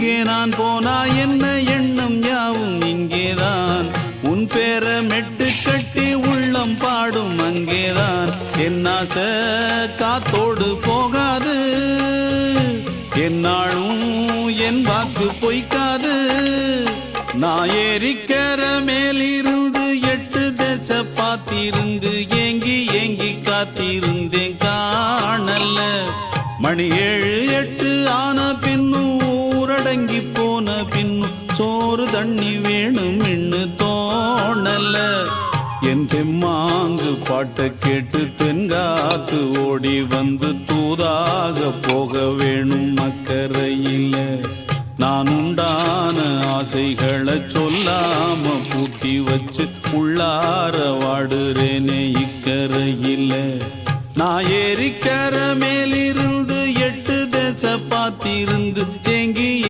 எங்கே நான் போனா என்ன எண்ணம் யாவும் இங்கேதான் உன் பேர மெட்டு கட்டி உள்ளம் பாடும் அங்கேதான் என் ஆசை காத்தோடு போகாது என்னாலும் என் வாக்கு பொய்க்காது நான் ஏறிக்கர மேலிருந்து 8 தேச பார்த்திருந்து ஏங்கி ஏங்கி காத்திருந்தேன் காணல மணி 7 8 ஆன பின்னும் ஊரடங்கி போன பின்னும் சோறு தண்ணி வேணும் இன்னு தோணல என் தெம்மாங்கு பாட்டை கேட்டு தென்காத்து ஓடி வந்து தூதாக போக வேணும் அக்கறையில நான் உண்டான ஆசைகளை சொல்லாம பூட்டி வச்சு உள்ளார வாடுறேனே இக்கரையில நான் ஏறிக்கர மேலிருந்து 8 தேச பார்த்திருந்து ஏங்கி